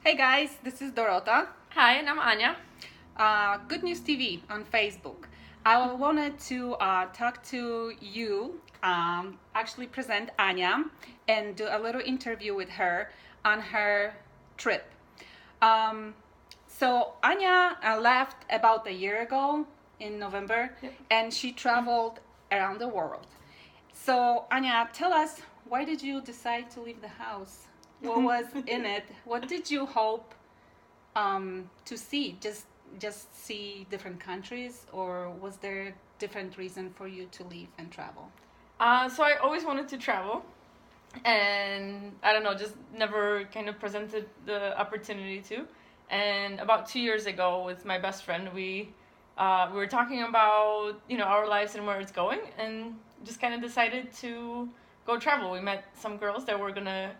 Hey guys, this is Dorota. Hi, and I'm Anya. Good News TV on Facebook. I wanted to talk to you, actually present Anya, and do a little interview with her on her trip. Um, so Anya left about a year ago in November, and she traveled around the world. So Anya, tell us, why did you decide to leave the house? What was in it? What did you hope to see? Just see different countries, or was there a different reason for you to leave and travel? So I always wanted to travel, and I don't know, just never kind of presented the opportunity to. And about 2 years ago, with my best friend, we were talking about our lives and where it's going, and just kind of decided to go travel. We met some girls that were gonna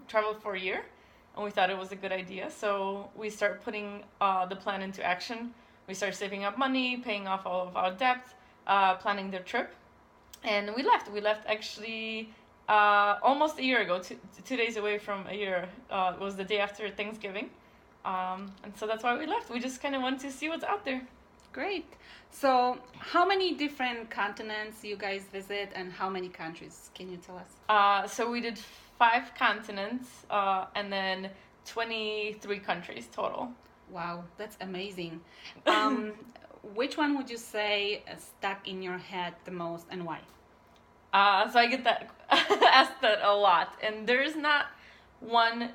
travel for a year, and we thought it was a good idea. So we started putting the plan into action. We started saving up money, paying off all of our debt, planning the trip, and we left. We left actually almost a year ago, 2 days away from a year. It was the day after Thanksgiving, and so that's why we left. We just kind of wanted to see what's out there. Great. So, how many different continents you guys visit, and how many countries? Can you tell us? So we did 5 continents, and then 23 countries total. Wow, that's amazing. Um, which one would you say stuck in your head the most, and why? So I get that asked that a lot, and there is not one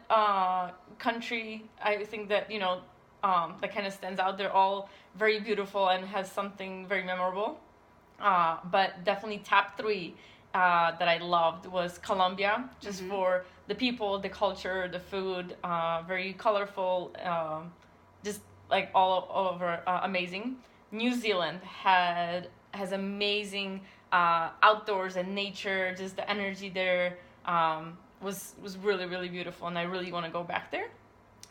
country I think that that kind of stands out. They're all very beautiful and has something very memorable. But definitely top three that I loved was Colombia, just for the people, the culture, the food, very colorful, just like all over amazing. New Zealand has amazing outdoors and nature. Just the energy there was really really beautiful, and I really want to go back there.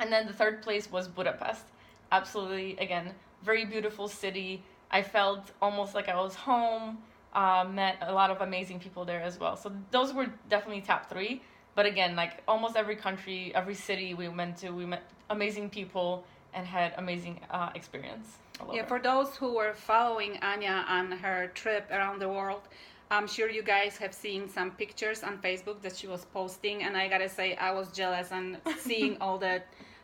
And then the third place was Budapest. Absolutely, again, very beautiful city. I felt almost like I was home. Met a lot of amazing people there as well. So those were definitely top three. But again, like almost every country, every city we went to, we met amazing people and had amazing experience. Yeah, for those who were following Anya on her trip around the world, I'm sure you guys have seen some pictures on Facebook that she was posting, and I gotta say, I was jealous on seeing all the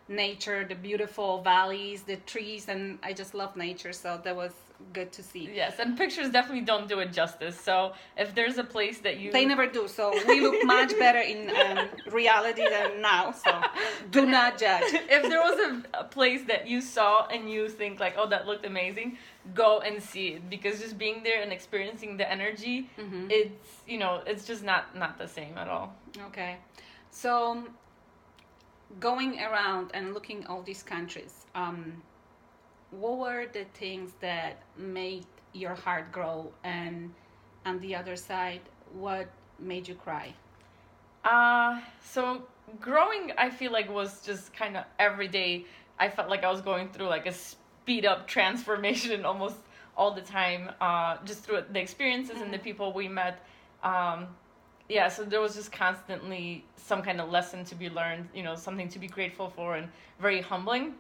nature, the beautiful valleys, the trees, and I just love nature, so that was good to see. Yes, and pictures definitely don't do it justice. So if there's a place that you... They never do, so we look much better in reality than now, so do not judge. If there was a place that you saw and you think like, oh, that looked amazing, go and see it, because just being there and experiencing the energy, it's just not the same at all. Okay, so going around and looking all these countries, what were the things that made your heart grow, and on the other side, what made you cry? So growing, I feel like was just kind of every day. I felt like I was going through like a speed up transformation almost all the time, just through the experiences and the people we met. Yeah, so there was just constantly some kind of lesson to be learned, something to be grateful for, and very humbling.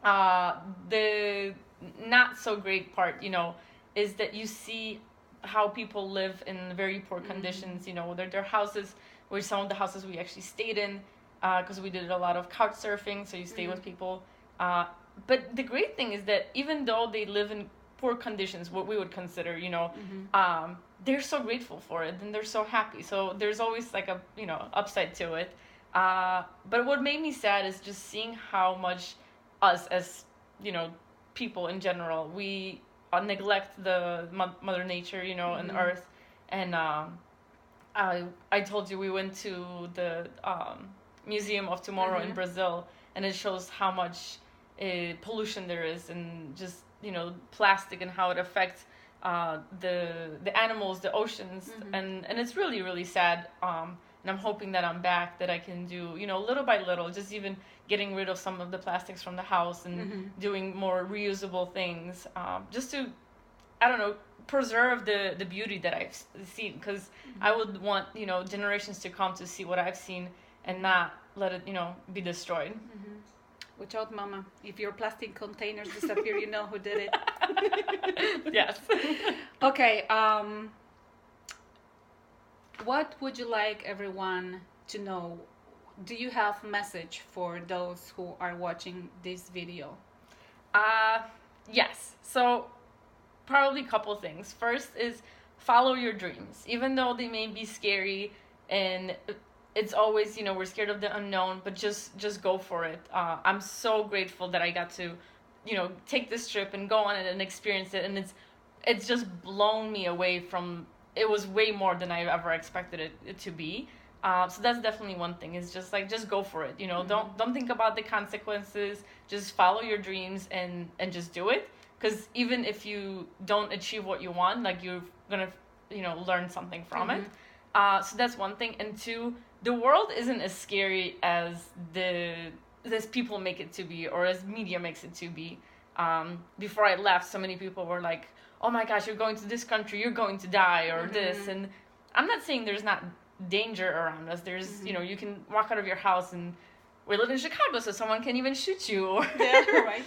The not so great part, is that you see how people live in very poor conditions. Their houses, which some of the houses we actually stayed in, because we did a lot of couch surfing, so you stay with people. But the great thing is that even though they live in poor conditions, what we would consider, they're so grateful for it, and they're so happy. So there's always like a upside to it. But what made me sad is just seeing how much us as people in general, we neglect the mother nature, and earth. And I told you we went to the Museum of Tomorrow in Brazil, and it shows how much pollution there is, and just plastic, and how it affects the animals, the oceans, and it's really really sad. And I'm hoping that I'm back, that I can do little by little, just even getting rid of some of the plastics from the house, and doing more reusable things, just to, I don't know, preserve the beauty that I've seen, because I would want generations to come to see what I've seen, and not let it be destroyed. Watch out, Mama. If your plastic containers disappear, you know who did it. Yes. Okay. What would you like everyone to know? Do you have a message for those who are watching this video? Yes. So probably a couple things. First is follow your dreams, even though they may be scary, and it's always, we're scared of the unknown, but just go for it. I'm so grateful that I got to, take this trip and go on it and experience it, and it's just blown me away from. It was way more than I ever expected it to be. So that's definitely one thing. Is just go for it. Don't think about the consequences. Just follow your dreams and just do it. Because even if you don't achieve what you want, like, you're gonna learn something from it. So that's one thing. And two, the world isn't as scary as people make it to be, or as media makes it to be. Before I left, so many people were like, "Oh my gosh, you're going to this country, you're going to die," or this. And I'm not saying there's not danger around us. There's you can walk out of your house, and we live in Chicago, so someone can even shoot you. Or right.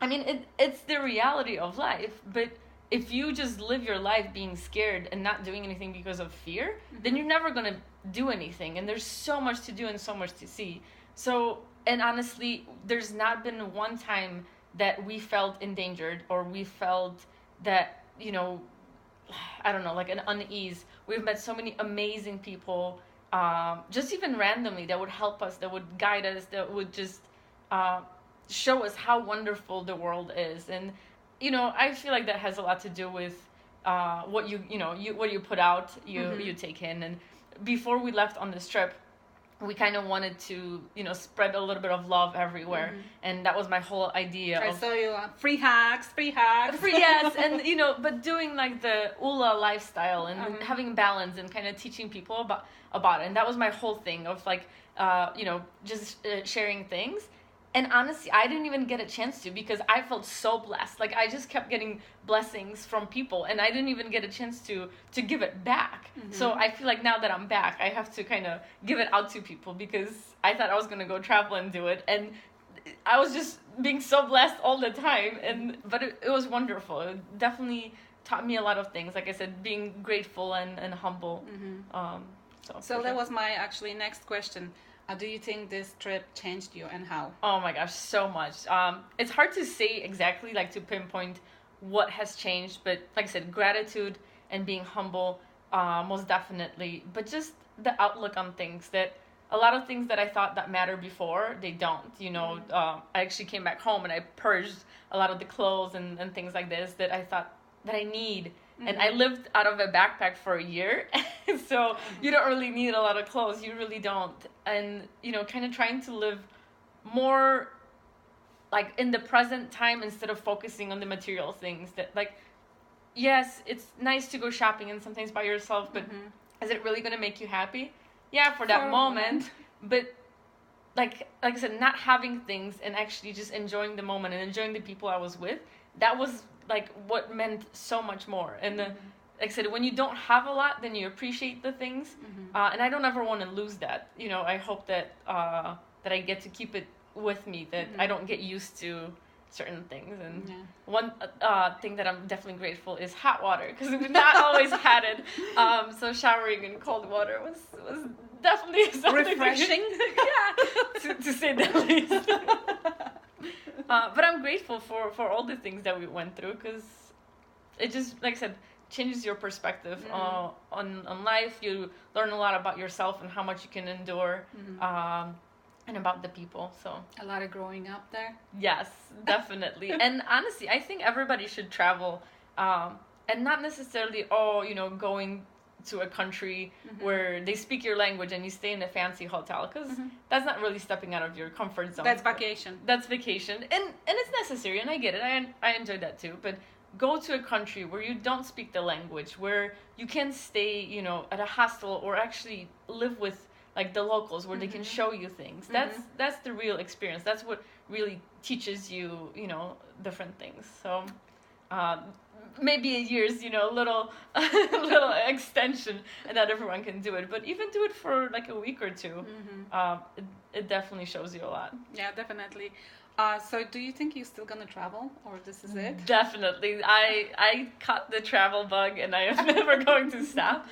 I mean, it's the reality of life. But if you just live your life being scared and not doing anything because of fear, then you're never gonna do anything. And there's so much to do and so much to see. So, and honestly, there's not been one time that we felt endangered, or we felt that, I don't know, like an unease. We've met so many amazing people, just even randomly, that would help us, that would guide us, that would just show us how wonderful the world is. And I feel like that has a lot to do with what what you put out, you take in. And before we left on this trip, we kind of wanted to spread a little bit of love everywhere. And that was my whole idea. I saw you free hugs. Yes. And but doing like the ULA lifestyle, and having balance, and kind of teaching people about it. And that was my whole thing of like just sharing things. And honestly, I didn't even get a chance to, because I felt so blessed. Like, I just kept getting blessings from people, and I didn't even get a chance to give it back. So I feel like now that I'm back, I have to kind of give it out to people, because I thought I was going to go travel and do it. And I was just being so blessed all the time. But it was wonderful. It definitely taught me a lot of things. Like I said, being grateful and humble. So that was my actually next question. Do you think this trip changed you, and how? Oh my gosh, so much. It's hard to say exactly, like to pinpoint what has changed, but like I said, gratitude and being humble, most definitely. But just the outlook on things, that a lot of things that I thought that mattered before, they don't. I actually came back home and I purged a lot of the clothes and things like this that I thought that I need. And I lived out of a backpack for a year, so you don't really need a lot of clothes. You really don't. And, kind of trying to live more like in the present time, instead of focusing on the material things. That, like, yes, it's nice to go shopping and sometimes by yourself, but is it really going to make you happy? Yeah, for that moment. But like I said, not having things and actually just enjoying the moment and enjoying the people I was with, that was like what meant so much more. And like I said, when you don't have a lot, then you appreciate the things. And I don't ever want to lose that. I hope that that I get to keep it with me, that I don't get used to certain things. And one thing that I'm definitely grateful is hot water, because we've not always had it. So showering in cold water was definitely something refreshing. to say the least. But I'm grateful for all the things that we went through, because it just, like I said, changes your perspective on life. You learn a lot about yourself and how much you can endure, and about the people. So a lot of growing up there. Yes, definitely. And honestly, I think everybody should travel, and not necessarily going to a country where they speak your language and you stay in a fancy hotel, because that's not really stepping out of your comfort zone. That's vacation. And it's necessary, and I get it. I enjoy that too. But go to a country where you don't speak the language, where you can stay at a hostel, or actually live with like the locals, where they can show you things. That's the real experience. That's what really teaches you different things. So maybe a year's little extension, and not everyone can do it, but even do it for like a week or two. It definitely shows you a lot. Yeah, definitely. So do you think you're still gonna travel, or this is it? Definitely. I caught the travel bug and I am never going to stop.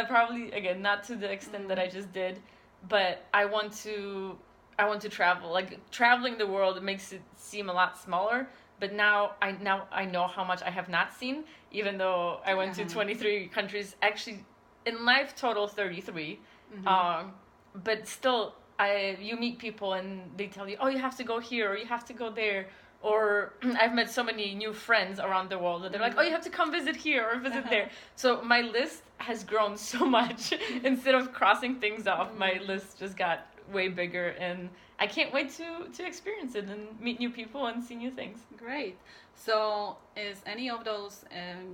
Probably again not to the extent that I just did, but I want to travel. Like traveling the world makes it seem a lot smaller, but now I know how much I have not seen, even though I went to 23 countries. Actually, in life total 33. But still, you meet people and they tell you, oh, you have to go here or you have to go there. Or I've met so many new friends around the world that they're like, oh, you have to come visit here or visit there. So my list has grown so much. Instead of crossing things off, my list just got way bigger, and I can't wait to experience it and meet new people and see new things. Great. So, is any of those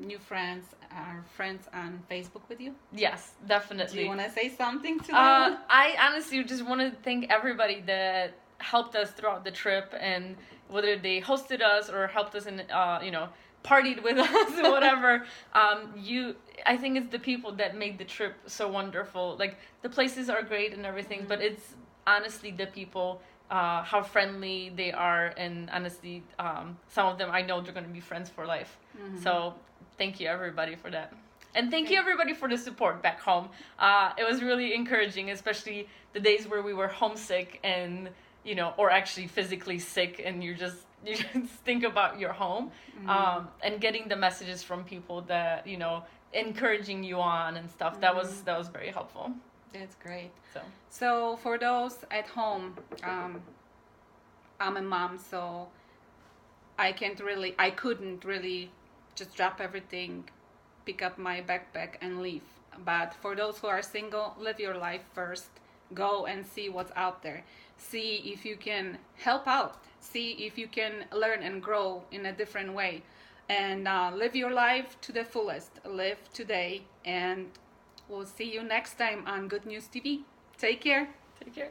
new friends are friends on Facebook with you? Yes, Do definitely. you want to say something to them? I honestly just want to thank everybody that helped us throughout the trip, and whether they hosted us or helped us in, partied with us or whatever. I think it's the people that made the trip so wonderful. Like the places are great and everything, but it's honestly the people. How friendly they are, and honestly, some of them I know they're going to be friends for life. So thank you everybody for that, and thank you everybody for the support back home. It was really encouraging, especially the days where we were homesick and or actually physically sick, and you just think about your home, and getting the messages from people that encouraging you on and stuff. That was very helpful. That's great. So So, for those at home, I'm a mom, so I couldn't really just drop everything, pick up my backpack, and leave. But for those who are single, live your life first. Go and see what's out there. See if you can help out. See if you can learn and grow in a different way. And live your life to the fullest. Live today. And we'll see you next time on Good News TV. Take care. take care.